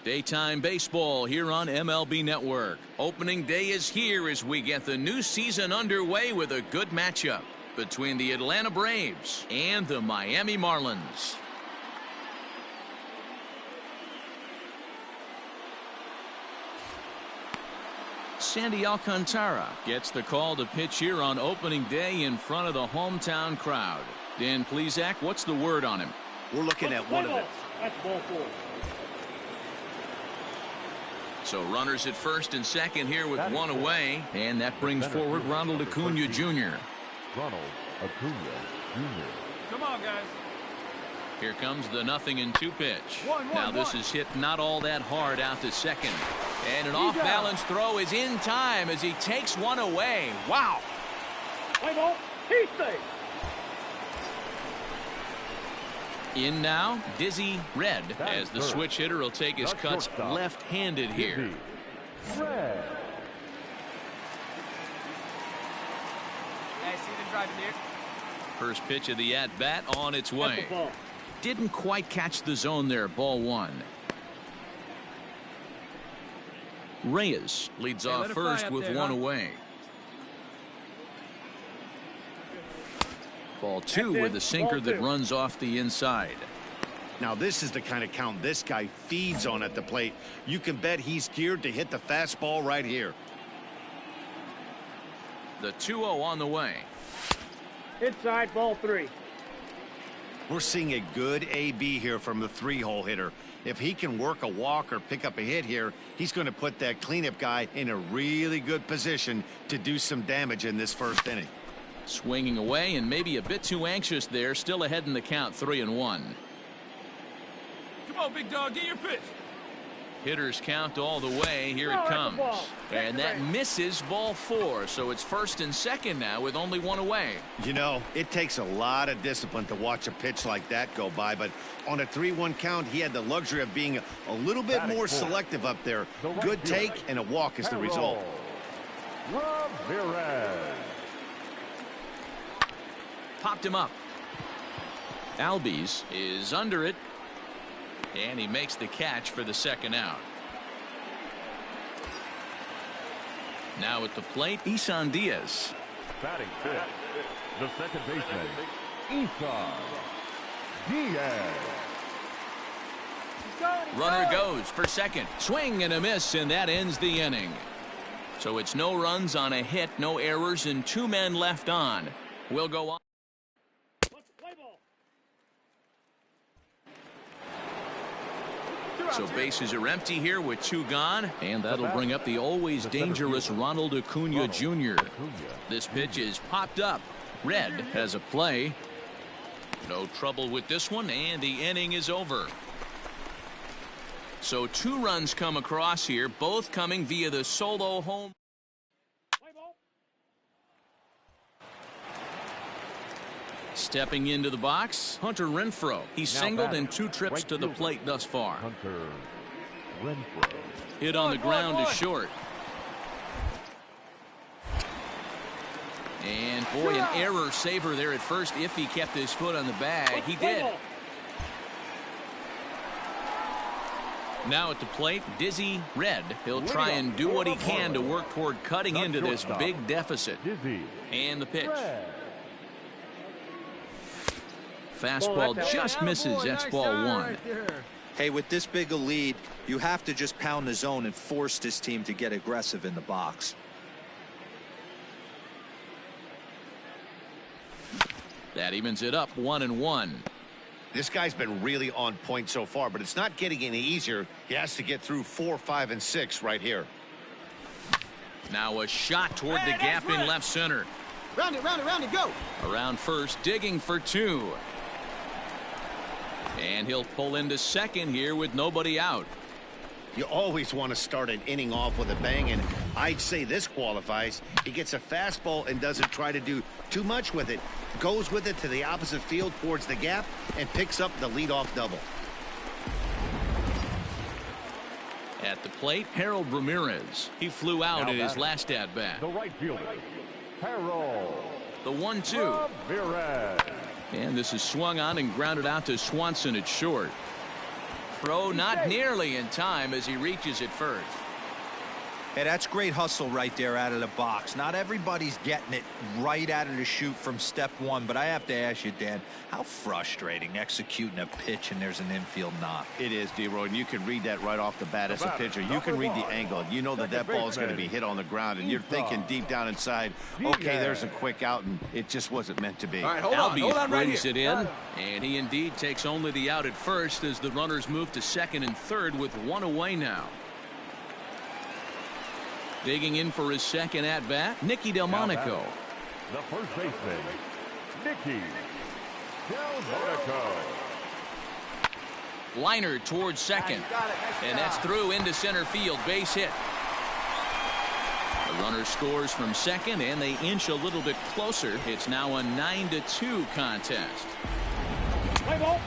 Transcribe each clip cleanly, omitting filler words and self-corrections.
Daytime baseball here on MLB Network. Opening day is here as we get the new season underway with a good matchup between the Atlanta Braves and the Miami Marlins. Sandy Alcantara gets the call to pitch here on opening day in front of the hometown crowd. Dan Plesac, what's the word on him? We're looking at one of it. That's ball 4. So runners at first and second here with one away, and that brings forward Ronald Acuna Jr. Ronald Acuna Jr. Come on, guys. Here comes the 0-2 pitch. Now this is hit not all that hard out to second. And an off-balance throw is in time as he takes one away. Wow. Play ball. He stays. In now, Dizzy Red, as the switch hitter will take his cuts left-handed here. Red. Hey, see them driving here. First pitch of the at-bat on its way. Didn't quite catch the zone there. Ball 1. Reyes leads off first with one away. Ball 2 with a sinker that runs off the inside. Now this is the kind of count this guy feeds on at the plate. You can bet he's geared to hit the fastball right here. The 2-0 on the way. Inside, ball 3. We're seeing a good AB here from the 3-hole hitter. If he can work a walk or pick up a hit here, he's going to put that cleanup guy in a really good position to do some damage in this first inning. Swinging away and maybe a bit too anxious there. Still ahead in the count, 3-1. Come on, big dog, get your pitch. Hitters count all the way. Here it comes. And that misses ball 4. So it's first and second now with only one away. You know, it takes a lot of discipline to watch a pitch like that go by. But on a 3-1 count, he had the luxury of being a little bit more selective up there. Good take and a walk is the result. Popped him up. Albies is under it. And he makes the catch for the second out. Now at the plate, Isan Diaz. Batting fifth, the second baseman, Isan Diaz. Runner goes for second. Swing and a miss, and that ends the inning. So it's no runs on a hit, no errors, and 2 men left on. We'll go on. So bases are empty here with 2 gone, and that'll bring up the always dangerous Ronald Acuna Jr. This pitch is popped up. Red has a play. No trouble with this one, and the inning is over. So 2 runs come across here, both coming via the solo home. Stepping into the box, Hunter Renfroe. He's singled in 2 trips to the plate thus far. Hunter Renfroe. Hit on the ground is short. And boy, an error saver there at first if he kept his foot on the bag. He did. Now at the plate, Dizzy Red. He'll try and do what he can to work toward cutting into this big deficit. And the pitch. Fastball just misses. That's ball 1. Hey, with this big a lead, you have to just pound the zone and force this team to get aggressive in the box. That evens it up 1-1. This guy's been really on point so far, but it's not getting any easier. He has to get through 4, 5, and 6 right here. Now a shot toward the gap in left center. Round it, go. Around first, digging for 2. And he'll pull into second here with nobody out. You always want to start an inning off with a bang, and I'd say this qualifies. He gets a fastball and doesn't try to do too much with it. Goes with it to the opposite field towards the gap and picks up the leadoff double. At the plate, Harold Ramirez. He flew out at his last at-bat. The right fielder, Harold. The 1-2. Ramirez. And this is swung on and grounded out to Swanson at short. Throw not nearly in time as he reaches it first. Hey, that's great hustle right there out of the box. Not everybody's getting it right out of the chute from step one, but I have to ask you, Dan, how frustrating executing a pitch and there's an infield knock. It is, D-Roy, and you can read that right off the bat as a pitcher. You can read the angle. You know that that ball is going to be hit on the ground, and you're thinking deep down inside, okay, there's a quick out, and it just wasn't meant to be. All right, hold on brings right it in, and he indeed takes only the out at first as the runners move to second and third with one away now. Digging in for his second at-bat, Nicky Delmonico. The first baseman, Nicky Delmonico. Liner towards second. And that's through into center field. Base hit. The runner scores from second, and they inch a little bit closer. It's now a 9-2 contest. Play ball.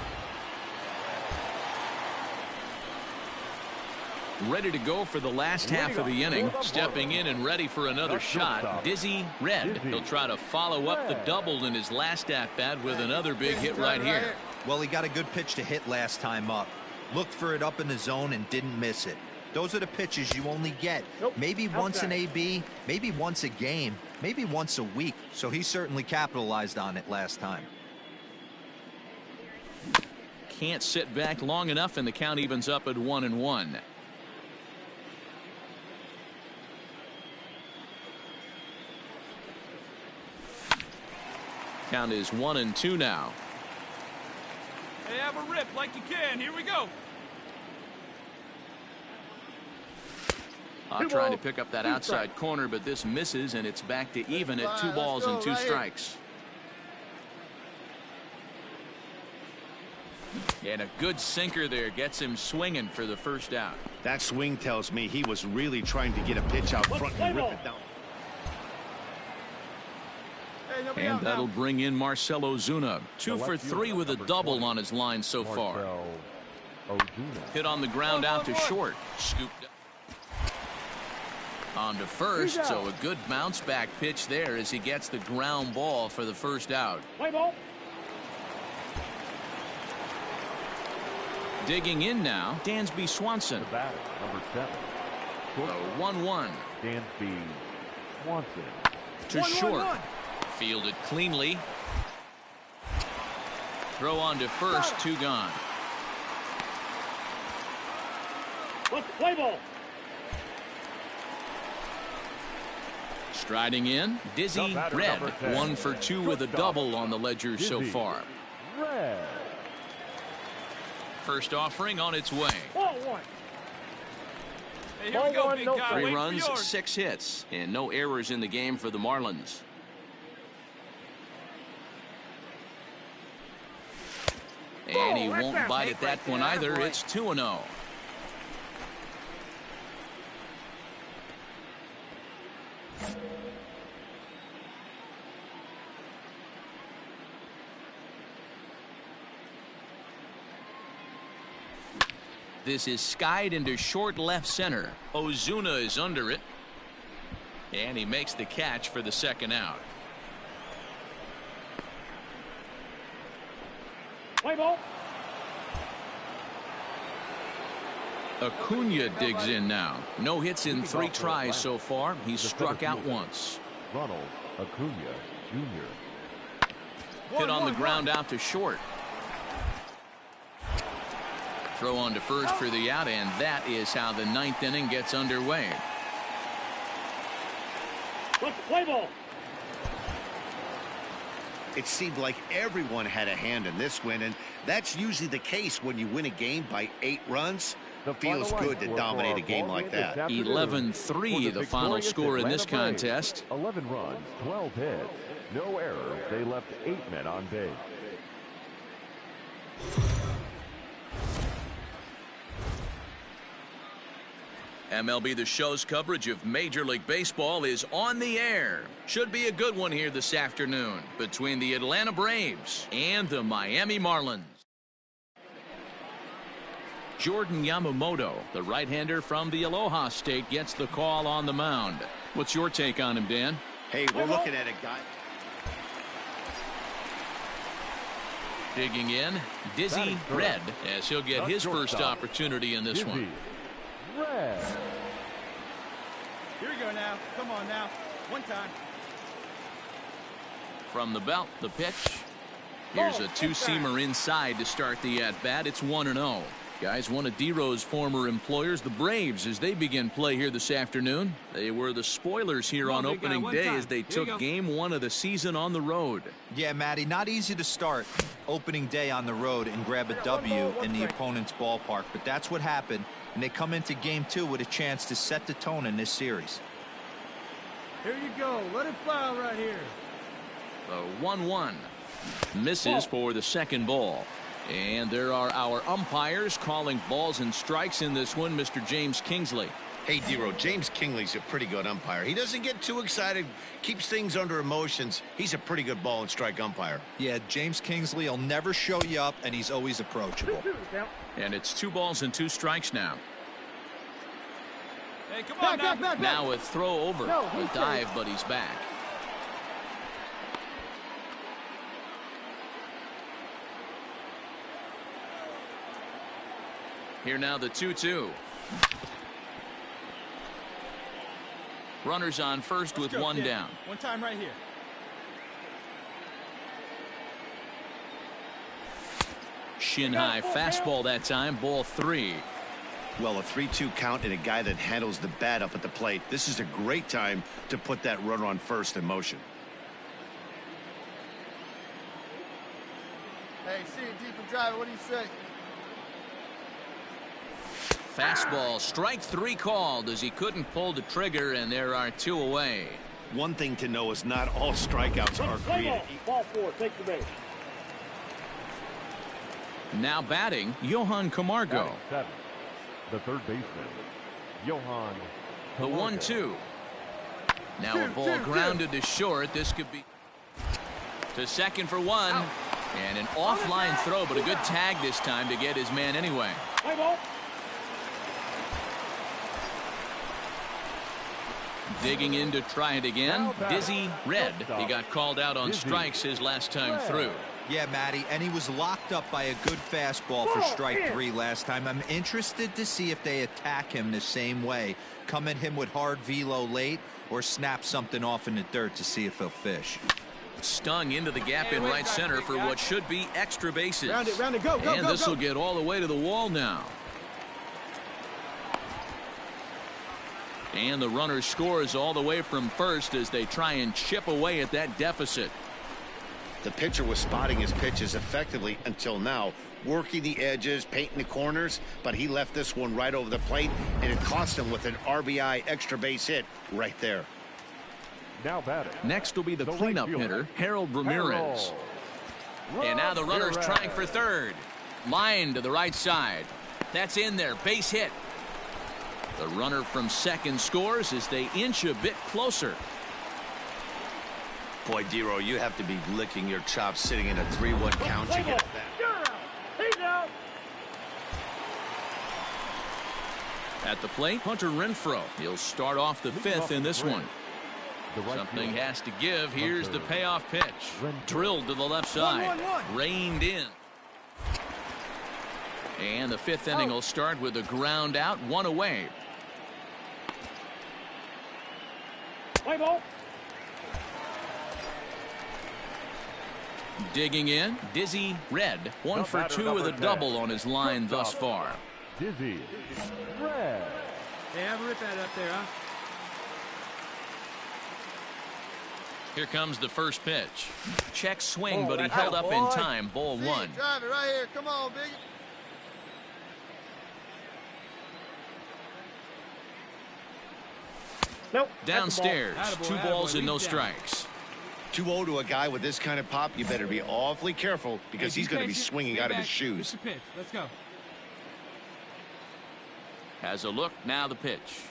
Ready to go for the last half of the inning. Stepping in and ready for another shot, Dizzy Red. He'll try to follow up the double in his last at-bat with another big hit right here. Well, he got a good pitch to hit last time up. Looked for it up in the zone and didn't miss it. Those are the pitches you only get. Maybe once an AB, maybe once a game, maybe once a week. So he certainly capitalized on it last time. Can't sit back long enough, and the count evens up at 1-1. Count is 1-2 now. Hey, have a rip like you can. Here we go. Trying to pick up that outside corner, but this misses, and it's back to even at 2 balls and 2 strikes. And a good sinker there gets him swinging for the first out. That swing tells me he was really trying to get a pitch out front and rip it down. And that'll bring in Marcell Ozuna. 2 for 3 with a double on his line so far. Hit on the ground out to short. Scooped up. On to first, so a good bounce back pitch there as he gets the ground ball for the first out. Digging in now, Dansby Swanson. The batter, number 7. The 1-1. Dansby Swanson. To short. Fielded cleanly. Throw on to first, 2 gone. Play ball. Striding in, Dizzy Red. 1 for 2 with a double on the ledger so far. Red. First offering on its way. Hey, here we go, big guy. 3 Wait for runs, yours. 6 hits, and no errors in the game for the Marlins. And he won't bite at that one either. It's 2-0. This is skied into short left center. Ozuna is under it. And he makes the catch for the second out. Play ball. Acuna digs in now. No hits in 3 tries so far. He's struck out once. Ronald Acuna Jr. Hit on the ground out to short. Throw on to first for the out, and that is how the 9th inning gets underway. Play ball. It seemed like everyone had a hand in this win, and that's usually the case when you win a game by 8 runs. Feels good to dominate a game like that. 11-3 the final score in this contest. 11 runs, 12 hits, no errors. They left 8 men on base. MLB The Show's coverage of Major League Baseball is on the air. Should be a good one here this afternoon between the Atlanta Braves and the Miami Marlins. Jordan Yamamoto, the right-hander from the Aloha State, gets the call on the mound. What's your take on him, Dan? Hey, we're looking at a guy. Digging in, Dizzy Red, as he'll get his first opportunity in this one. Red. Here we go now. Come on now. One time. From the belt, the pitch. Here's a two-seamer inside to start the at-bat. It's 1-0. Guys, one of D-Row's former employers, the Braves, as they begin play here this afternoon. They were the spoilers here on opening day as they took game one of the season on the road. Yeah, Matty, not easy to start opening day on the road and grab a W in the opponent's ballpark, but that's what happened, and they come into game two with a chance to set the tone in this series. Here you go. Let it fly right here. The 1-1 misses for the second ball. And there are our umpires calling balls and strikes in this one, Mr. James Kingsley. Hey, D-Row, James Kingley's a pretty good umpire. He doesn't get too excited, keeps things under emotions. He's a pretty good ball and strike umpire. Yeah, James Kingsley will never show you up, and he's always approachable. And it's 2 balls and 2 strikes now. Hey, come on now. Now a throw over. A dive, but he's back. Here now the 2-2. Runners on first with 1 down. One time right here. Shin high fastball that time. Ball 3. Well, a 3-2 count and a guy that handles the bat up at the plate. This is a great time to put that runner on first in motion. Hey, see it deep and drive it. What do you say? Fastball, strike 3 called as he couldn't pull the trigger, and there are 2 away. One thing to know is not all strikeouts are created. Ball 4, take the base. Now batting, Johan Camargo. Batting 7th, the third baseman, Johan The Camargo. 1-2. Now a ball grounded to short. This could be to second for 1. And an offline throw, but a good tag this time to get his man anyway. Play ball. Digging in to try it again. Dizzy Red. He got called out on strikes his last time through. Yeah, Matty, and he was locked up by a good fastball for strike 3 last time. I'm interested to see if they attack him the same way. Come at him with hard velo late or snap something off in the dirt to see if he'll fish. Stung into the gap in right center for what should be extra bases. Round it, go, And this will get all the way to the wall now. And the runner scores all the way from first as they try and chip away at that deficit. The pitcher was spotting his pitches effectively until now, working the edges, painting the corners, but he left this one right over the plate, and it cost him with an RBI extra base hit right there. Now batting. Next will be the right cleanup fielder, hitter, Harold Ramirez. And now the runner's Ramirez. trying for third. Line to the right side. That's in there. Base hit. The runner from second scores as they inch a bit closer. Boy, D-Row, you have to be licking your chops sitting in a 3-1 count to get that. You're out. He's out. At the plate, Hunter Renfroe. He'll start off the 5th in this one. The right Something fielder, has to give. Here's the Hunter payoff pitch. Renfroe. Drilled to the left side. 1-1-1. Reined in. And the 5th inning will start with a ground out, 1 away. Play ball. Digging in, Dizzy Red. 1 for 2 with a double on his line thus far. Dizzy Red. Hey, have a rip at it up there, huh? Here comes the first pitch. Check swing, but he held up in time. Ball 1. Drive it right here. Come on, Biggie. Nope. Downstairs, Attaboy, 2 attaboy, balls and no lead down. strikes. 2-0 to a guy with this kind of pop, you better be awfully careful because he's going to be swinging out of his shoes. Pitch. Let's go. Has a look, now the pitch.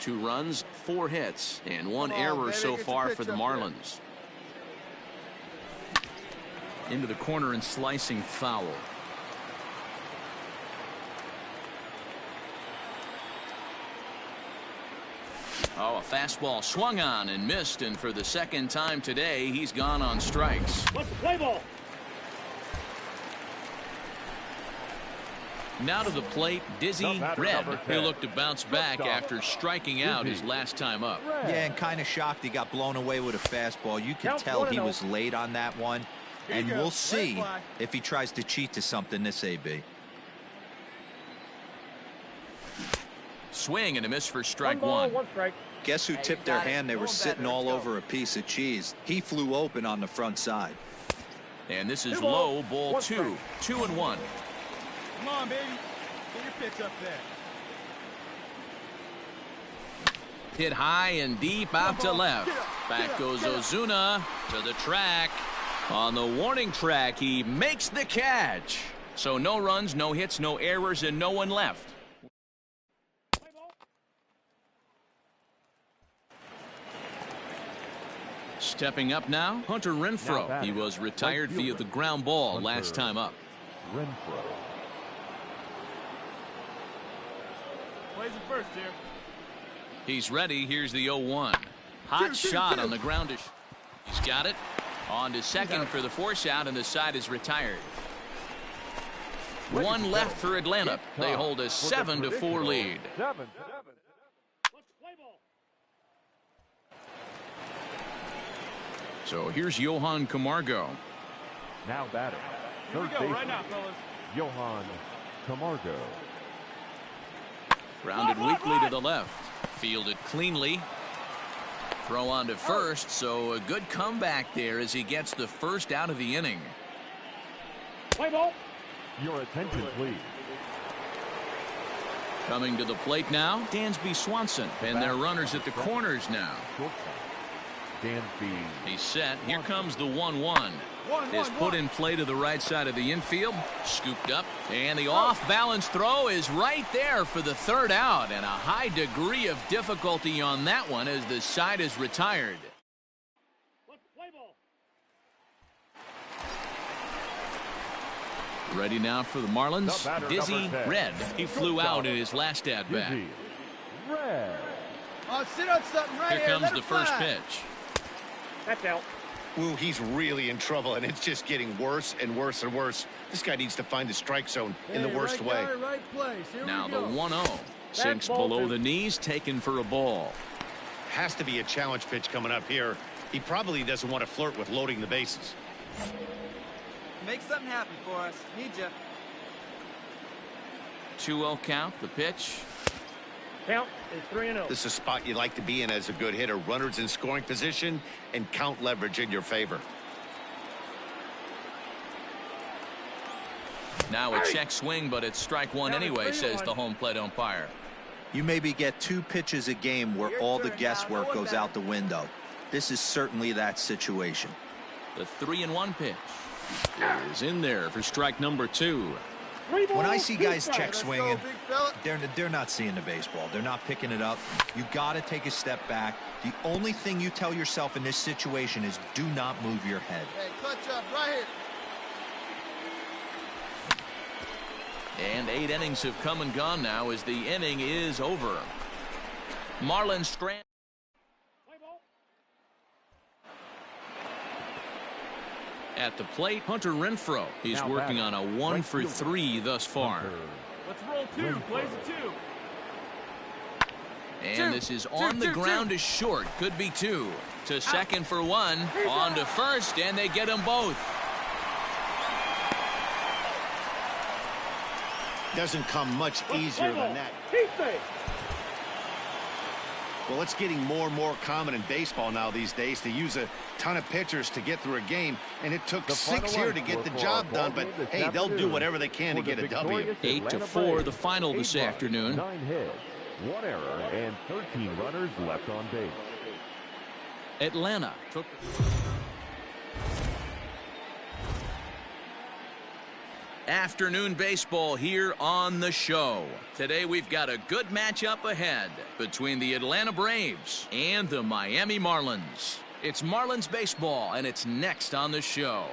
2 runs, 4 hits, and 1 Come on, error baby, so get your far pitch for the up there. Marlins. Into the corner and slicing foul. Oh, a fastball swung on and missed, and for the second time today, he's gone on strikes. What's the play ball? Now to the plate, Dizzy Red. He'll look to bounce back after striking out his last time up. Yeah, and kind of shocked he got blown away with a fastball. You can tell he was late on that one, and we'll see if he tries to cheat to something this AB. Swing and a miss for strike one. Guess who tipped their hand? They were sitting all over a piece of cheese. He flew open on the front side. And this is low, ball 2. 2-1. Come on, baby. Get your pitch up there. Hit high and deep out to left. Back goes Ozuna to the track. On the warning track, he makes the catch. So no runs, no hits, no errors, and no one left. Stepping up now, Hunter Renfroe. He was retired via the ground ball last time up. Renfroe. Plays it first here. He's ready. Here's the 0-1. Hot shot on the ground. He's got it. On to second for the force out, and the side is retired. One left for Atlanta. They hold a 7-4 lead. So here's Johan Camargo. Now batting. Here we go right now, fellas. Johan Camargo. Grounded weakly to the left. Fielded cleanly. Throw on to first, so a good comeback there as he gets the first out of the inning. Play ball. Your attention, please. Coming to the plate now, Dansby Swanson. And their runners at the corners now. Dansby. He's set. Here comes the 1-1. Is put in play to the right side of the infield. Scooped up. And the off-balance throw is right there for the third out. And a high degree of difficulty on that one as the side is retired. Ready now for the Marlins. Dizzy Red. He flew out in his last at-bat. Red. Oh, sit on something right Here comes the first pitch. That's out. Ooh, he's really in trouble, and it's just getting worse and worse and worse. This guy needs to find the strike zone in the worst way. Right place. Here Now we the go. 1-0. Sinks below the knees, taken for a ball. Has to be a challenge pitch coming up here. He probably doesn't want to flirt with loading the bases. Make something happen for us. Need ya. 2-0 count. The pitch. Count is 3-0. This is a spot you like to be in as a good hitter. Runners in scoring position and count leverage in your favor. Now a check swing, but it's strike one anyway, says the home plate umpire. You maybe get 2 pitches a game where all the guesswork goes out the window. This is certainly that situation. The 3-1 pitch is in there for strike number 2. When I see guys check swinging, Big fella. they're not seeing the baseball. They're not picking it up. You got to take a step back. The only thing you tell yourself in this situation is do not move your head. Hey, clutch up right here. And 8 innings have come and gone now as the inning is over. Marlins strand. At the plate, Hunter Renfroe. He's Now working on batting, a 1 right for fielder. 3 thus far. Let's roll 2. Plays it 2. And this is on the ground is short. Could be 2. To second for 1. On to first, and they get them both. Doesn't come much easier than that. Well, it's getting more and more common in baseball now these days to use a ton of pitchers to get through a game, and it took The 6 final here to run get score the for job our done, ball but game this hey, they'll do afternoon. whatever they can to For the get a W. victorious 8 to Atlanta 4, Braves, the final 8 this runs, afternoon. 9 hits, 1 error, and 13 runners left on base. Atlanta took. Afternoon baseball here on the show. Today we've got a good matchup ahead between the Atlanta Braves and the Miami Marlins. It's Marlins baseball, and it's next on the show.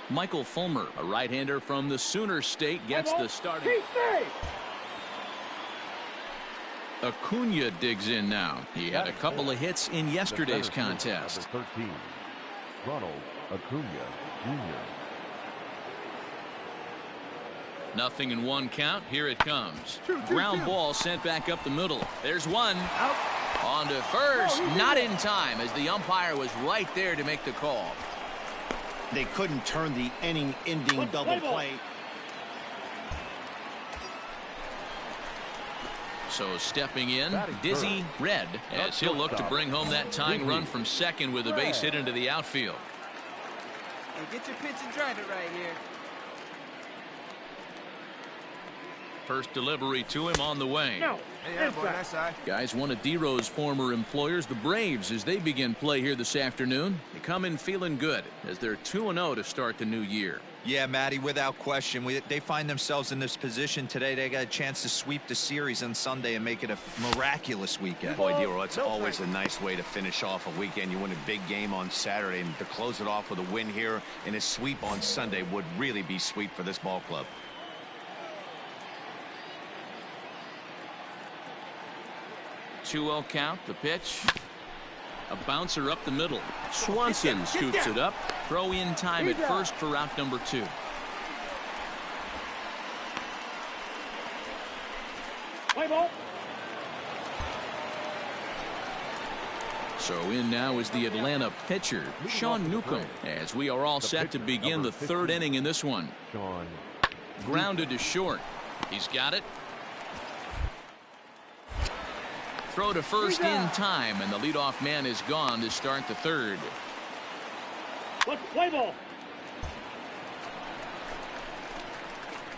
Michael Fulmer, a right-hander from the Sooner State, gets the starting. Acuna digs in now. He had a couple of hits in yesterday's contest. Number 13, Ronald Acuna Jr. Nothing in one count. Here it comes. Ground ball sent back up the middle. There's one. Out. On to first. Not in time, as the umpire was right there to make the call. They couldn't turn the inning-ending double play. So stepping in, Dizzy Red, as he'll look to bring home that tying run from second with a base hit into the outfield. Hey, get your pitch and drive it right here. First delivery to him on the way. No. Hey, boy, that's all right. Guys, one of D-Row's former employers, the Braves, as they begin play here this afternoon. They come in feeling good as they're 2-0 to start the new year. Yeah, Matty, without question. They find themselves in this position today. They got a chance to sweep the series on Sunday and make it a miraculous weekend. Boy, D-Row, it's always a nice way to finish off a weekend. You win a big game on Saturday, and to close it off with a win here and a sweep on Sunday would really be sweet for this ball club. 2-0 count, the pitch. A bouncer up the middle. Swanson scoops it up. Throw in time at first for out number 2. Play ball. So in now is the Atlanta pitcher, Sean Newcomb, as we are all set to begin the third inning in this one. Grounded to short. He's got it. Throw to first in time, and the leadoff man is gone to start the third. Let's play ball.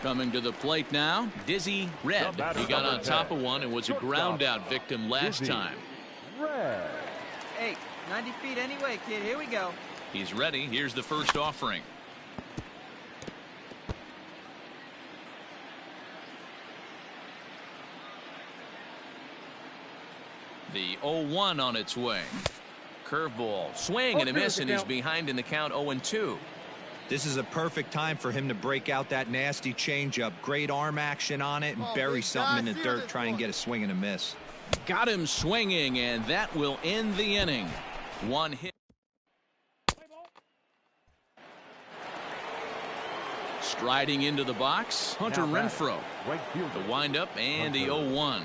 Coming to the plate now, Dizzy Red. He got on top of one and was a ground out victim last time. Hey, 90 feet anyway, kid. Here we go. He's ready. Here's the first offering. The 0-1 on its way. Curveball, swing and a miss, and he's behind in the count 0-2. This is a perfect time for him to break out that nasty changeup. Great arm action on it and bury something in the dirt, try and get a swing and a miss. Got him swinging, and that will end the inning. One hit. Striding into the box, Hunter Renfroe. The windup and the 0-1.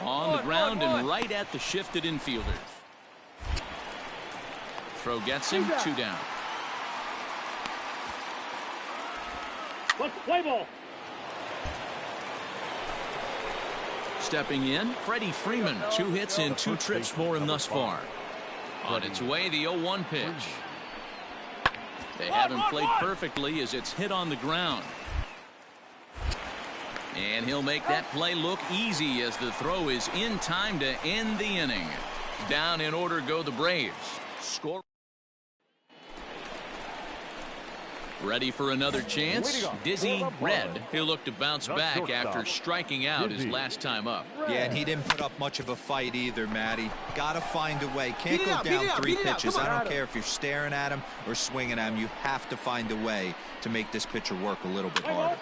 On the ground and right at the shifted infielder. Throw gets him, 2 down. Let's play ball. Stepping in, Freddie Freeman. 2 hits and 2 trips for him thus far. On its way, the 0-1 pitch. They have him played perfectly as it's hit on the ground. And he'll make that play look easy as the throw is in time to end the inning. Down in order go the Braves. Score. Ready for another chance. Dizzy Red. He'll look to bounce back after striking out his last time up. Yeah, and he didn't put up much of a fight either, Matty. Gotta find a way. Can't go down 3 pitches. I don't care if you're staring at him or swinging at him. You have to find a way to make this pitcher work a little bit harder.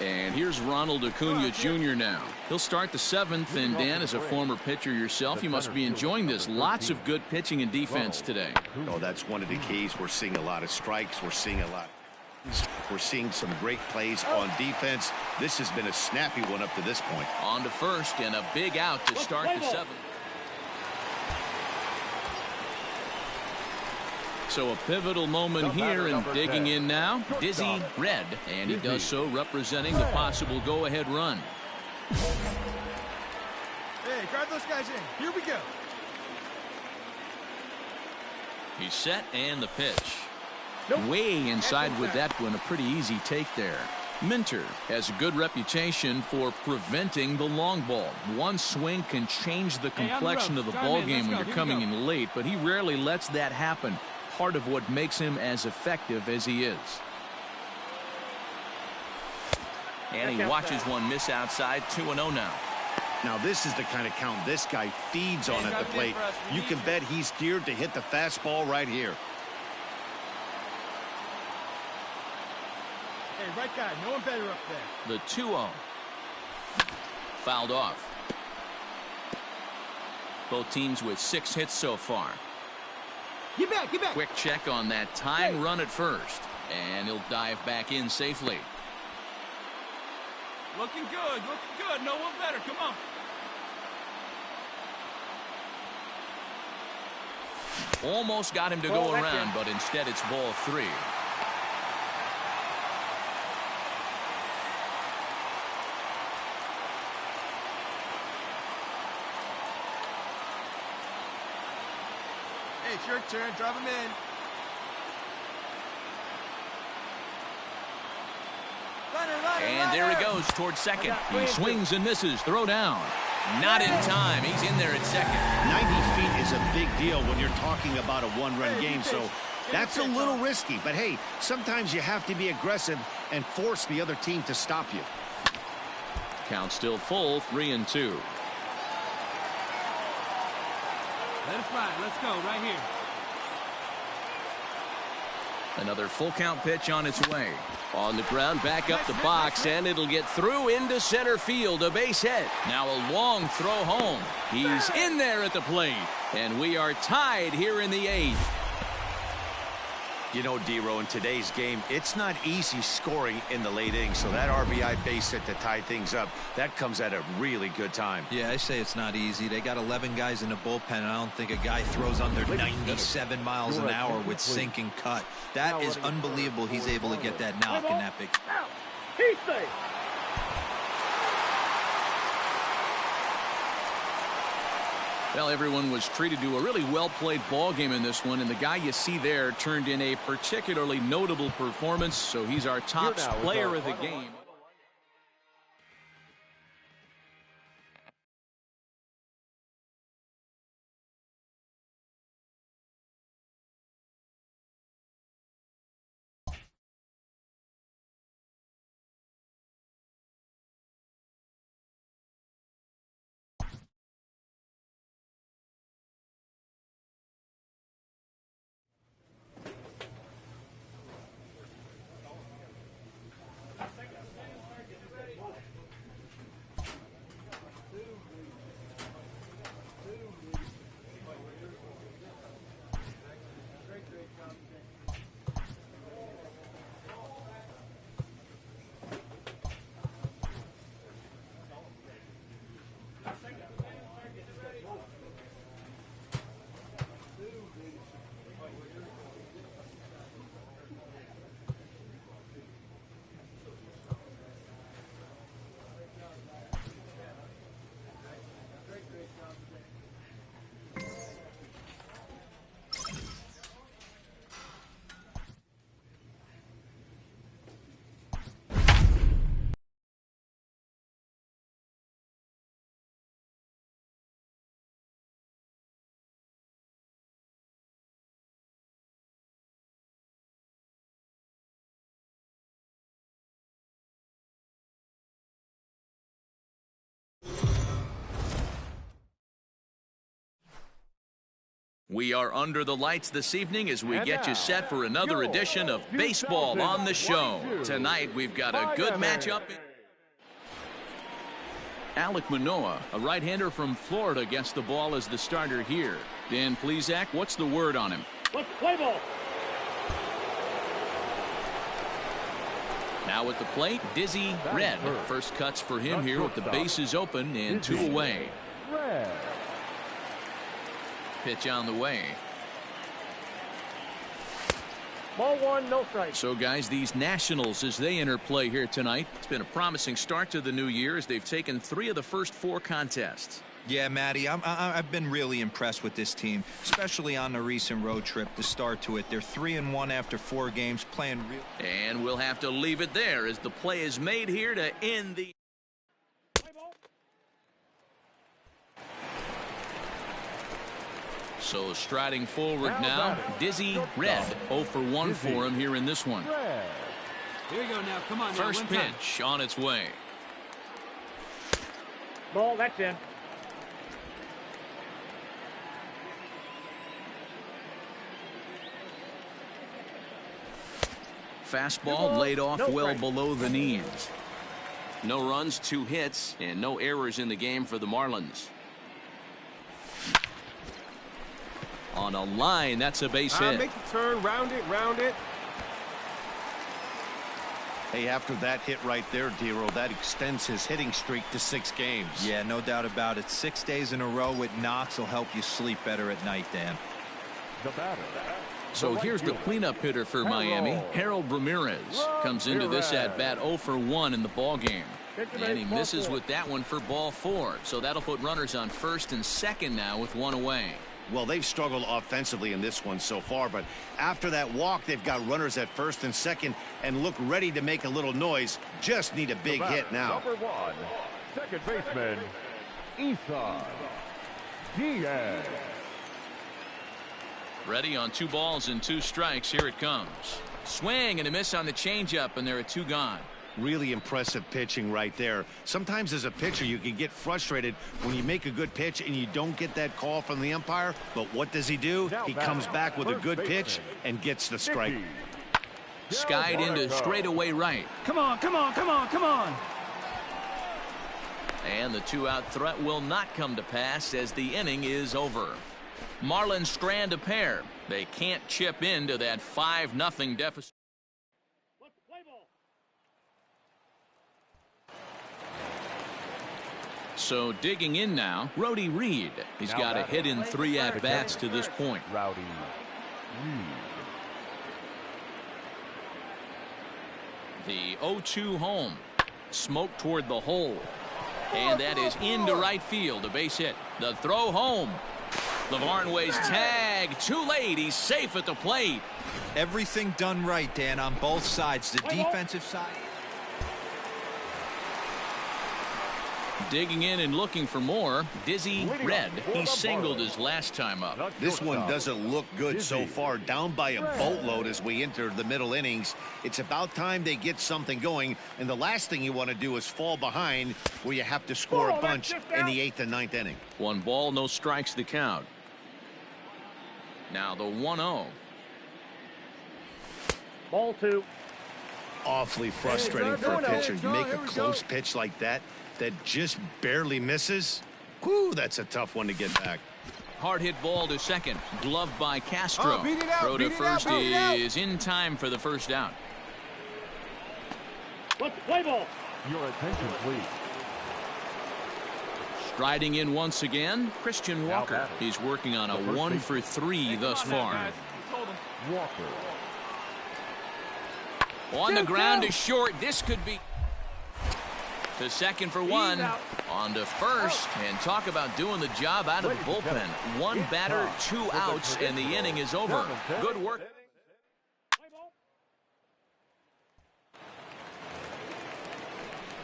And here's Ronald Acuna Jr. now. He'll start the 7th, and Dan, as a former pitcher yourself, you must be enjoying this. Lots of good pitching and defense today. Oh, that's one of the keys. We're seeing a lot of strikes. We're seeing some great plays on defense. This has been a snappy one up to this point. On to first, and a big out to start the 7th. So a pivotal moment here, and digging in now, Dizzy Red, and he does so representing the possible go-ahead run. Hey, grab those guys in. Here we go. He's set, and the pitch. Way inside with that one, a pretty easy take there. Minter has a good reputation for preventing the long ball. One swing can change the complexion of the ball game when you're coming in late, but he rarely lets that happen. Part of what makes him as effective as he is. And he watches one miss outside. 2-0 now. Now this is the kind of count this guy feeds on at the plate. You can bet he's geared to hit the fastball right here. Hey, right guy. No one better up there. The 2-0. Fouled off. Both teams with 6 hits so far. Get back, get back. Quick check on that tying run at first. And he'll dive back in safely. Looking good, looking good. No one better. Come on. Almost got him to go around, but instead it's ball 3. Hey, it's your turn. Drive him in. And there he goes towards second. He swings and misses. Throw down. Not in time. He's in there at second. 90 feet is a big deal when you're talking about a one-run game, so that's a little risky. But, hey, sometimes you have to be aggressive and force the other team to stop you. Count still full, 3-2. Let it fly. Let's go right here. Another full count pitch on its way. On the ground, back up the box, and it'll get through into center field. A base hit. Now a long throw home. He's in there at the plate. And we are tied here in the 8th. You know, D-Row, in today's game, it's not easy scoring in the late innings, so that RBI base hit to tie things up, that comes at a really good time. Yeah, I say it's not easy. They got 11 guys in the bullpen, and I don't think a guy throws under 97 miles an hour with sink and cut. That is unbelievable he's able to get that knock in that big. HUSSLE. Well, everyone was treated to a really well-played ball game in this one, and the guy you see there turned in a particularly notable performance, so he's our top player of the game. We are under the lights this evening as we get you set for another edition of Baseball on the Show. Tonight we've got a good matchup. Alek Manoah, a right-hander from Florida, gets the ball as the starter here. Dan Plesac, what's the word on him? Let's play ball. Now at the plate, Dizzy Red. First cuts for him here with the bases open and 2 away. Pitch on the way. Ball 1, no strike. So, guys, these Nationals, as they enter play here tonight, it's been a promising start to the new year as they've taken 3 of the first 4 contests. Yeah, Matty, I've been really impressed with this team, especially on the recent road trip, the start to it. They're 3-1 after 4 games, playing real. And we'll have to leave it there as the play is made here to end the. So striding forward now, Dizzy Red. 0 for 1 for him here in this one. Here you go now. Come on. First pitch on its way. Ball, that's in. Fastball laid off well below the knees. No runs, 2 hits, and no errors in the game for the Marlins. On a line, that's a base hit. Make the turn, round it, round it. Hey, after that hit right there, Dero, that extends his hitting streak to 6 games. Yeah, no doubt about it. 6 days in a row with knocks will help you sleep better at night, Dan. The batter. So here's the cleanup hitter for Miami. Harold Ramirez comes into this at bat 0 for 1 in the ball game. And he misses with that one for ball 4. So that'll put runners on first and second now with 1 away. Well, they've struggled offensively in this one so far, but after that walk, they've got runners at first and second and look ready to make a little noise. Just need a big hit now. Number 1, second baseman, Isan Diaz. Ready on 2 balls and 2 strikes. Here it comes. Swing and a miss on the changeup, and there are 2 gone. Really impressive pitching right there. Sometimes as a pitcher, you can get frustrated when you make a good pitch and you don't get that call from the umpire. But what does he do? He comes back with a good pitch and gets the strike. Skied into straightaway right. Come on, come on, come on, come on. And the 2-out threat will not come to pass as the inning is over. Marlins strand a pair. They can't chip into that 5-0 deficit. So digging in now, Rowdy Reed. He's got a hit in 3 at-bats to this point. Rowdy Reed. The 0-2 home. Smoke toward the hole. And that is into right field. A base hit. The throw home. Lavarnway's tag. Too late. He's safe at the plate. Everything done right, Dan, on both sides. The defensive side. Digging in and looking for more. Dizzy Red. He singled his last time up. This one doesn't look good so far. Down by a boatload as we enter the middle innings. It's about time they get something going. And the last thing you want to do is fall behind where you have to score a bunch in the 8th and 9th inning. 1 ball, no strikes the count. Now the 1-0. Ball 2. Awfully frustrating for a pitcher. You make a close pitch like that just barely misses. Whew, that's a tough one to get back. Hard hit ball to second. Gloved by Castro. Throw to first is in time for the first out. Let's play ball. Your attention, please. Striding in once again, Christian Walker. He's working on a 1 for 3 thus far. Walker. On the ground to short. This could be to second for 1. On to first. And talk about doing the job out of the bullpen. 1 batter, 2 outs, and the inning is over. Good work.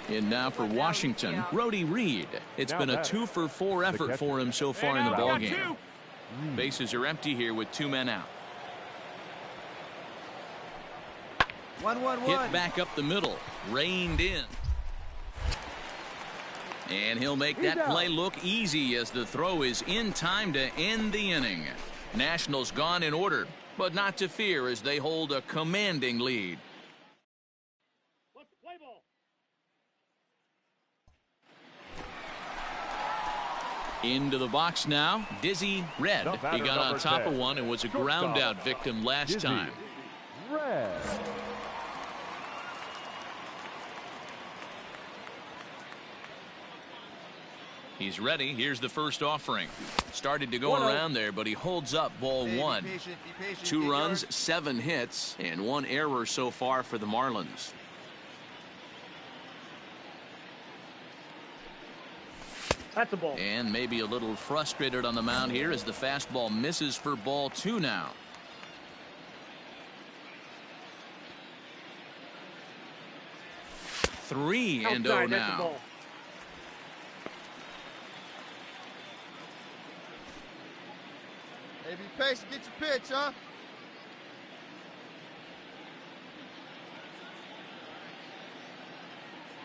In now for Washington, Rowdy Reed. It's been a 2 for 4 effort for him so far in the ballgame. Bases are empty here with 2 men out. 1-1-1. Hit back up the middle. Reined in. And he'll make that play look easy as the throw is in time to end the inning. Nationals gone in order, but not to fear as they hold a commanding lead. Let's play ball. Into the box now, Dizzy Red. He got on top of one and was a ground out victim last time. Red. He's ready. Here's the first offering. Started to go around there, but he holds up ball 1. 2 runs, 7 hits, and 1 error so far for the Marlins. That's a ball. And maybe a little frustrated on the mound here as the fastball misses for ball 2 now. Three and 0 now. Hey, be patient. Get your pitch, huh?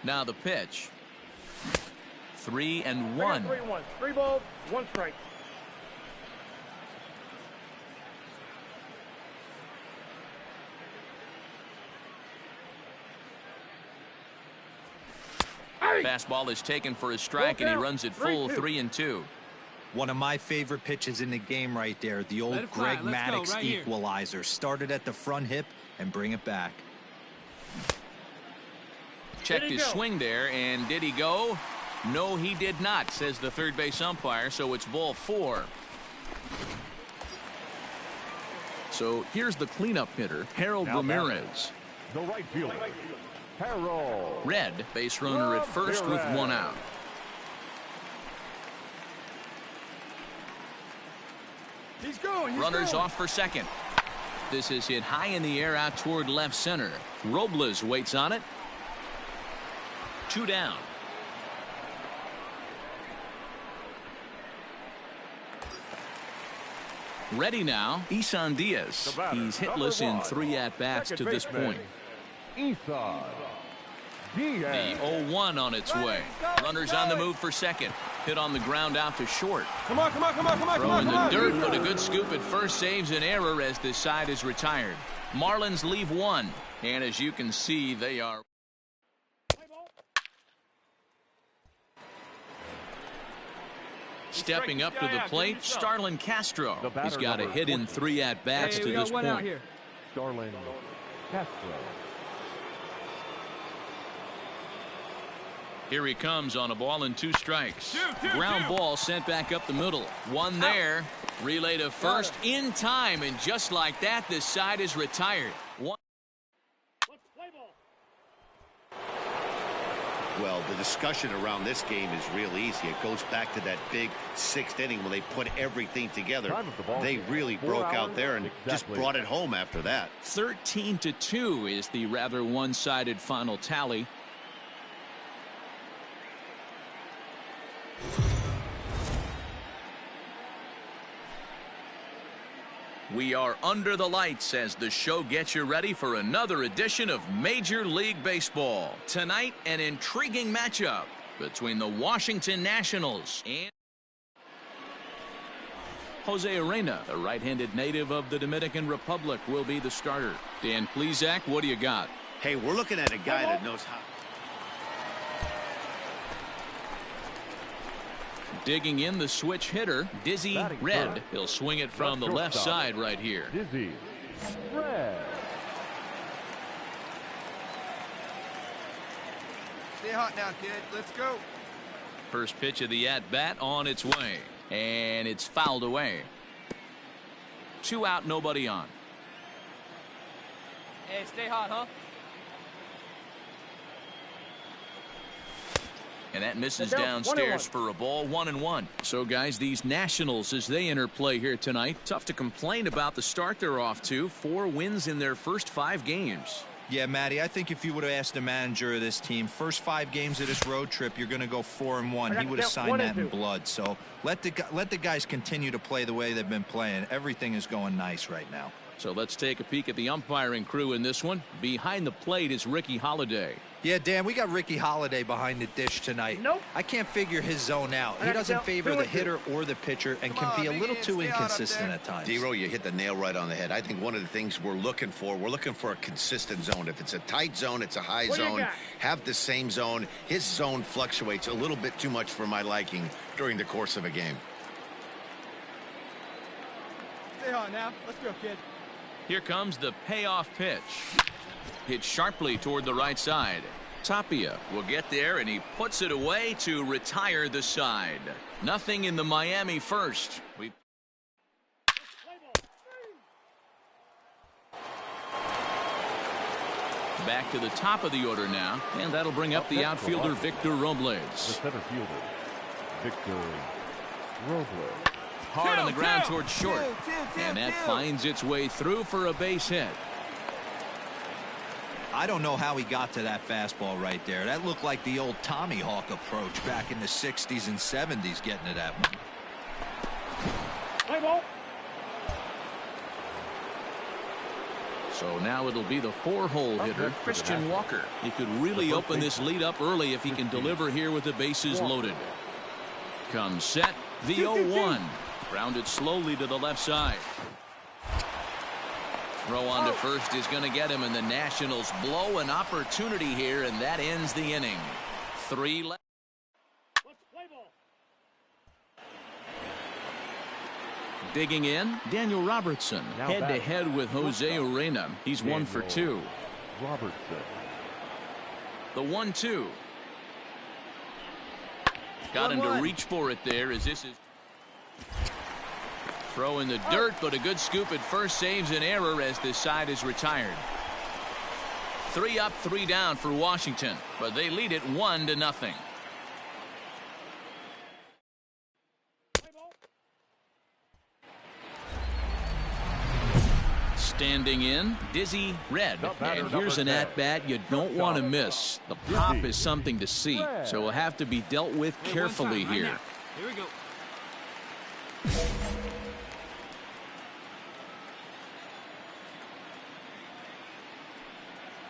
Now the pitch. 3-1. 3-1. 3 balls, 1 strike. Fastball is taken for a strike, and he runs it full 3-2. One of my favorite pitches in the game right there. The old Greg Maddux equalizer. Started at the front hip and bring it back. Checked his swing there, and did he go? No, he did not, says the third base umpire, so it's ball 4. So here's the cleanup hitter, Harold Ramirez. The right fielder, Harold. Red, base runner at first with 1 out. He's going. Runners off for second. This is hit high in the air out toward left center. Robles waits on it. 2 down. Ready now, Isan Diaz. He's hitless in 3 at-bats to this point. Isan The Diaz. 0-1 on its way. Runners on the move for second. Hit on the ground out to short. Come on, come on, come on, come on, Throw come in on, the come on. dirt, but a good scoop at first saves an error as this side is retired. Marlins leave 1, and as you can see, they are. Stepping up to the plate, Starlin Castro. He's got a hit in 3 at-bats to this point. Starlin Castro. Here he comes on a ball and 2 strikes. Ground ball sent back up the middle. 1 there. Relay to first in time, and just like that, this side is retired. 1. Well, the discussion around this game is real easy. It goes back to that big 6th inning when they put everything together. They really broke out there and just brought it home after that. 13-2 is the rather one-sided final tally. We are under the lights as the show gets you ready for another edition of Major League Baseball. Tonight, an intriguing matchup between the Washington Nationals and Jose Arena, the right-handed native of the Dominican Republic, will be the starter. Dan Plesac, what do you got? Hey, we're looking at a guy that knows how. Digging in the switch hitter, Dizzy Red. He'll swing it from the left side right here. Dizzy Red. Stay hot now, kid. Let's go. First pitch of the at-bat on its way. And it's fouled away. 2 out, nobody on. Hey, stay hot, huh? And that misses downstairs for a ball. 1-1. So, guys, these Nationals, as they enter play here tonight, tough to complain about the start they're off to. 4 wins in their first 5 games. Yeah, Matty, I think if you would have asked the manager of this team, first 5 games of this road trip, you're going to go 4-1. He would have signed that in blood. So let the guys continue to play the way they've been playing. Everything is going nice right now. So let's take a peek at the umpiring crew in this one. Behind the plate is Ricky Holiday. Yeah, Dan, we got Ricky Holiday behind the dish tonight. Nope. I can't figure his zone out. He doesn't favor the hitter or the pitcher and can be a little too inconsistent at times. Dero, you hit the nail right on the head. I think one of the things we're looking for a consistent zone. If it's a tight zone, it's a high zone. Have the same zone. His zone fluctuates a little bit too much for my liking during the course of a game. Stay hot now. Let's go, kid. Here comes the payoff pitch. Hit sharply toward the right side. Tapia will get there, and he puts it away to retire the side. Nothing in the Miami first. Back to the top of the order now, and that'll bring up the outfielder Victor Robles. The center fielder, Victor Robles. Hard on the ground towards short, and that finds its way through for a base hit. I don't know how he got to that fastball right there. That looked like the old Tommy Hawk approach back in the 60s and 70s, getting to that one. Play ball. So now it'll be the 4-hole hitter, Christian Walker. He could really open this lead up early if he can deliver here with the bases loaded. Comes set, the 0-1. Grounded slowly to the left side. Throw on to first is going to get him, and the Nationals blow an opportunity here, and that ends the inning. 3 left. Let's play ball. Digging in, Daniel Robertson. Head-to-head with Jose Urena. He's 1 for 2. Robertson. The 1-2. Got him to reach for it there as this is. Throw in the dirt, but a good scoop at first saves an error as this side is retired. 3 up, 3 down for Washington, but they lead it 1-0. Standing in, Dizzy Red. And here's an at-bat you don't want to miss. The pop is something to see, so will have to be dealt with carefully here. Here we go.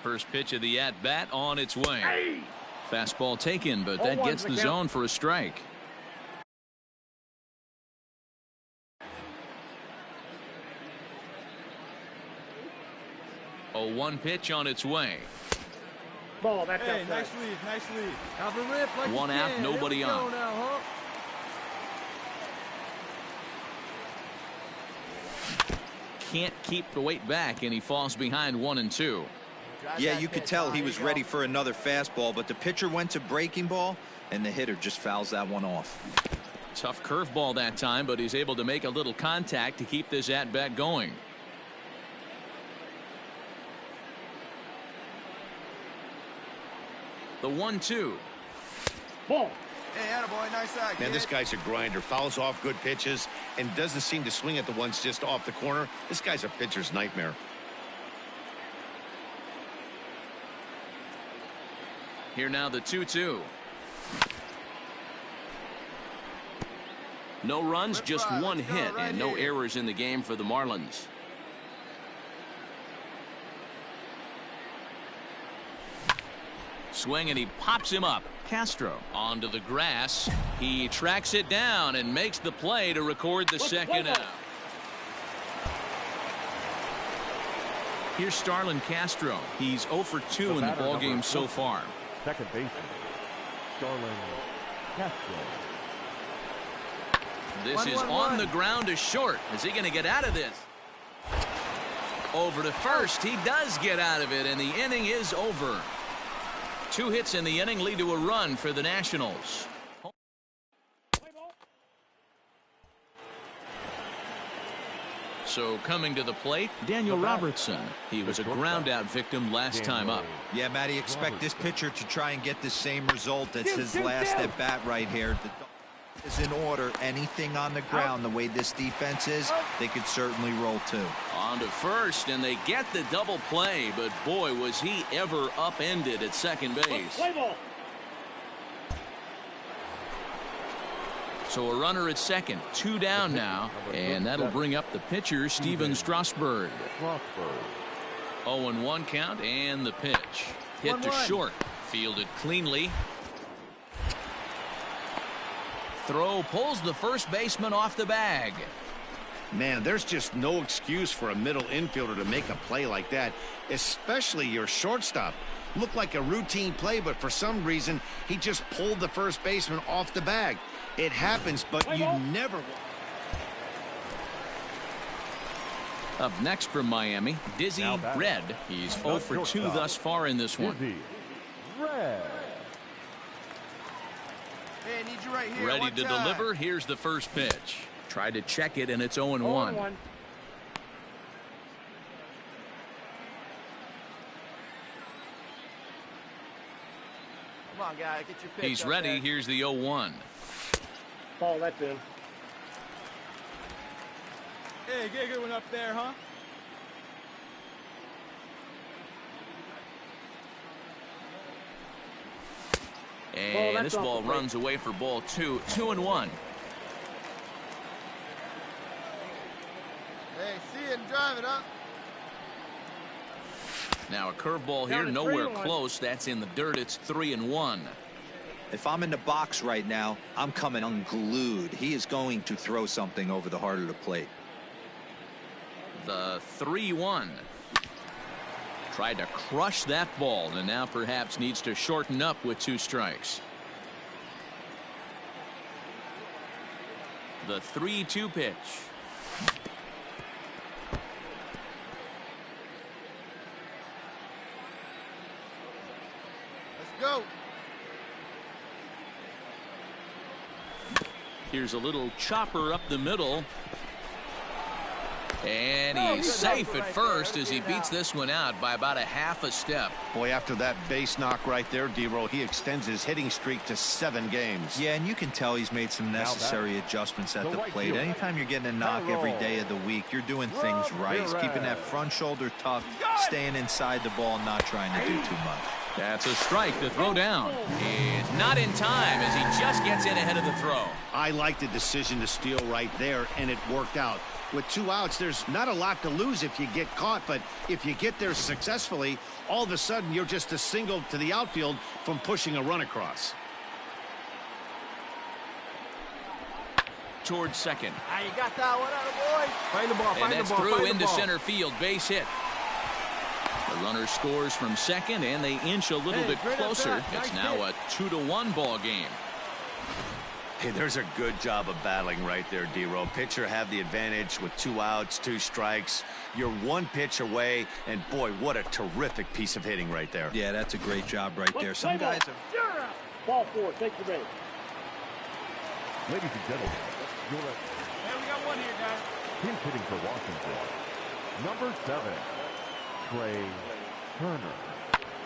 First pitch of the at-bat on its way. Fastball taken, but that gets the zone for a strike. 0-1 pitch on its way. Ball, that's Hey, nice lead, nice lead. Have a rip like 1 you out, can. nobody Here we go on. now, huh? Can't keep the weight back, and he falls behind 1-2. Yeah, you could tell he was ready for another fastball, but the pitcher went to breaking ball, and the hitter just fouls that one off. Tough curveball that time, but he's able to make a little contact to keep this at-bat going. The 1-2. Ball. Hey, attaboy, nice eye, Man, kid. this guy's a grinder. Fouls off good pitches and doesn't seem to swing at the ones just off the corner. This guy's a pitcher's nightmare. Here now the 2-2. No runs, just one hit, and no errors in the game for the Marlins. Swing, and he pops him up. Castro onto the grass. He tracks it down and makes the play to record the second out. Here's Starlin Castro. He's 0 for 2 in the ballgame so far. Second baseman, Starlin Castro. This is on the ground to short. Is he going to get out of this? Over to first. He does get out of it, and the inning is over. 2 hits in the inning lead to a run for the Nationals. So coming to the plate, Daniel Robertson. He was a ground out victim last time up. Yeah, Matty, expect this pitcher to try and get the same result as his last at bat right here. The is in order. Anything on the ground, the way this defense is, they could certainly roll too. On to first, and they get the double play, but boy, was he ever upended at second base. Play ball. So a runner at second, 2 down now, and that'll bring up the pitcher, Steven Strasburg. 0-1 count, and the pitch. Hit to short, fielded cleanly. Throw pulls the first baseman off the bag. Man, there's just no excuse for a middle infielder to make a play like that, especially your shortstop. Looked like a routine play, but for some reason, he just pulled the first baseman off the bag. It happens, but you never... Up next from Miami, Dizzy Red. He's 0 for 2 thus far in this one. Dizzy Red. Hey, I need you right here. Ready to deliver. Here's the first pitch. Try to check it, and it's 0-1. 0-1. Come on, guy, get your pitch. He's ready. Here's the 0-1. Ball, that's in. Hey, get a good one up there, huh? And this ball runs away for ball 2. 2-1. Hey, see it and drive it up. Now a curveball here, nowhere close. That's in the dirt. It's 3-1. If I'm in the box right now, I'm coming unglued. He is going to throw something over the heart of the plate. The 3-1. Tried to crush that ball and now perhaps needs to shorten up with 2 strikes. The 3-2 pitch. Let's go. Here's a little chopper up the middle. And he's safe at first as he beats this one out by about a half a step. Boy, after that base knock right there, D-Row, he extends his hitting streak to 7 games. Yeah, and you can tell he's made some necessary adjustments at the plate. Anytime you're getting a knock every day of the week, you're doing things right. He's keeping that front shoulder tucked, staying inside the ball, and not trying to do too much. That's a strike to throw down. And not in time as he just gets in ahead of the throw. I like the decision to steal right there, and it worked out. With 2 outs, there's not a lot to lose if you get caught, but if you get there successfully, all of a sudden you're just a single to the outfield from pushing a run across. Towards second. Ah, you got that one out, boy. Find the ball, And that's through into ball. center field. Base hit. The runner scores from second, and they inch a little bit closer. It's now a 2-1 ball game. Hey, there's a good job of battling right there, D-Row. Pitcher have the advantage with 2 outs, 2 strikes. You're 1 pitch away, and boy, what a terrific piece of hitting right there. Yeah, that's a great job right there. Some guys are... Ball 4, take the base. Ladies and gentlemen, your Hey, we got one here, guys. team hitting for Washington, number 7, Trey Turner.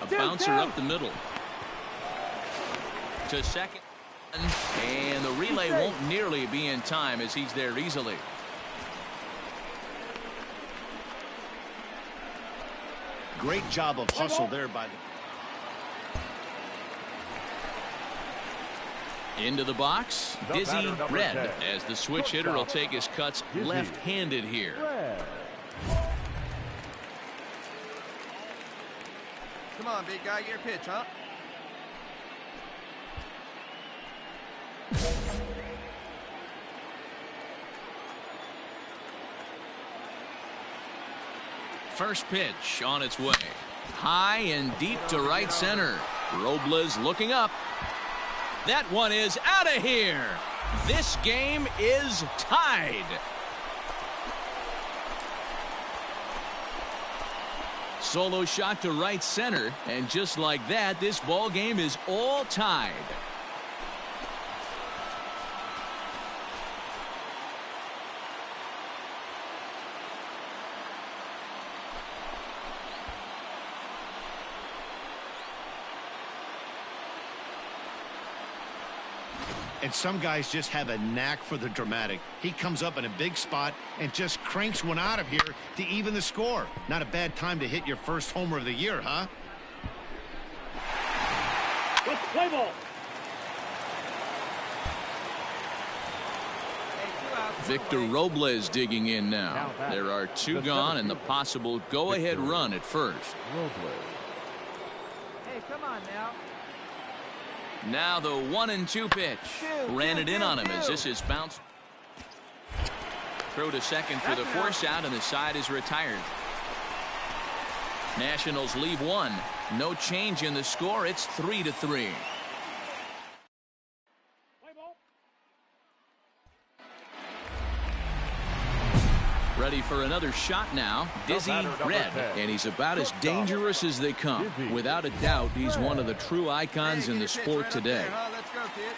A bouncer up the middle. To second. And the relay won't nearly be in time as he's there easily. Great job of hustle there by the... Into the box, Dizzy Red, as the switch hitter will take his cuts left-handed here. Come on, big guy, get your pitch, huh? First pitch on its way. High and deep to right center. Robles looking up. That one is out of here. This game is tied. Solo shot to right center, and just like that, this ball game is all tied. And some guys just have a knack for the dramatic. He comes up in a big spot and just cranks one out of here to even the score. Not a bad time to hit your first homer of the year, huh? Let's play ball. Victor Robles digging in now. There are 2 gone and the possible go-ahead run at first. Hey, come on now. Now the 1-2 pitch. Ran it in on him as this is bounced. Throw to second for the force out, and the side is retired. Nationals leave 1. No change in the score. It's 3-3. Ready for another shot now. Dizzy Red, and he's about as dangerous as they come. Without a doubt, he's one of the true icons in the sport today. Let's go, kid.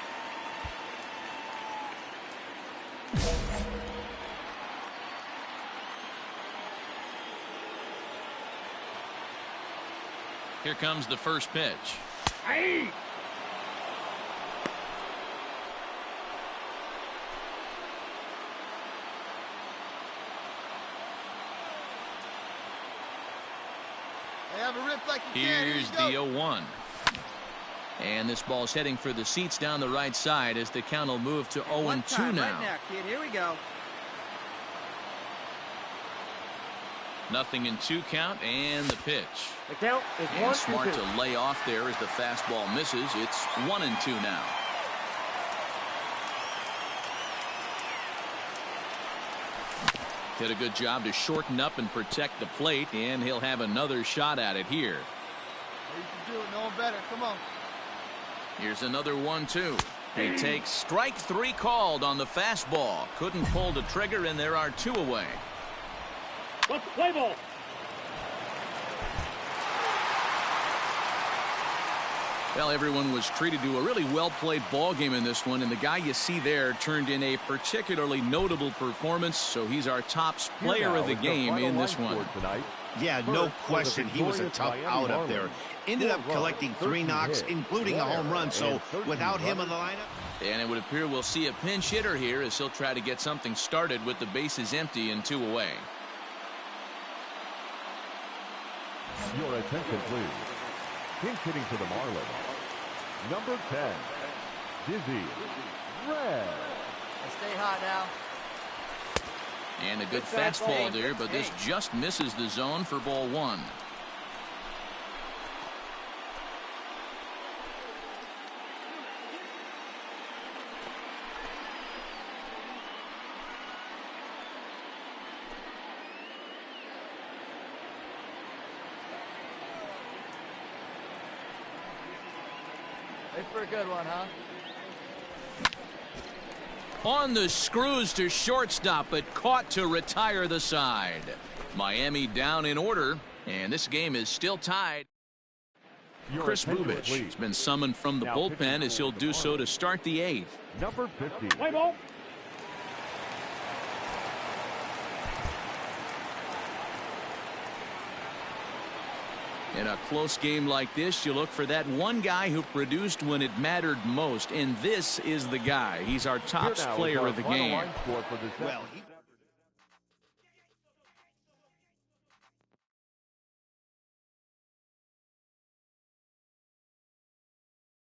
Here comes the first pitch. Hey! Have a rip like you Here's can. the 0-1. And this ball's heading for the seats down the right side as the count will move to 0-2 now. Right now, kid. Here we go. Nothing in 2 count, and the pitch. The count is And 1-2. smart to lay off there as the fastball misses. It's 1-2 now. Did a good job to shorten up and protect the plate, and he'll have another shot at it here. You can do it. No one better. Come on. Here's another 1-2. He takes strike 3 called on the fastball. Couldn't pull the trigger, and there are 2 away. Let's play ball. Well, everyone was treated to a really well-played ball game in this one, and the guy you see there turned in a particularly notable performance, so he's our top player of the game in this one. Yeah, no question. He was a tough out up there. Ended up collecting 3 knocks, including a home run, so without him in the lineup. And it would appear we'll see a pinch hitter here as he'll try to get something started with the bases empty and 2 away. Your attention, please. Pinch hitting for the Marlins, number 10, Dizzy Red. Stay hot now. And a good fastball there, but this just misses the zone for ball 1. Wait for a good one, huh? On the screws to shortstop, but caught to retire the side. Miami down in order, and this game is still tied. Chris Bubich has been summoned from the bullpen as he'll do so to start the 8th. Number 50. Play ball. In a close game like this, you look for that one guy who produced when it mattered most, and this is the guy. He's our top player of the game. Well,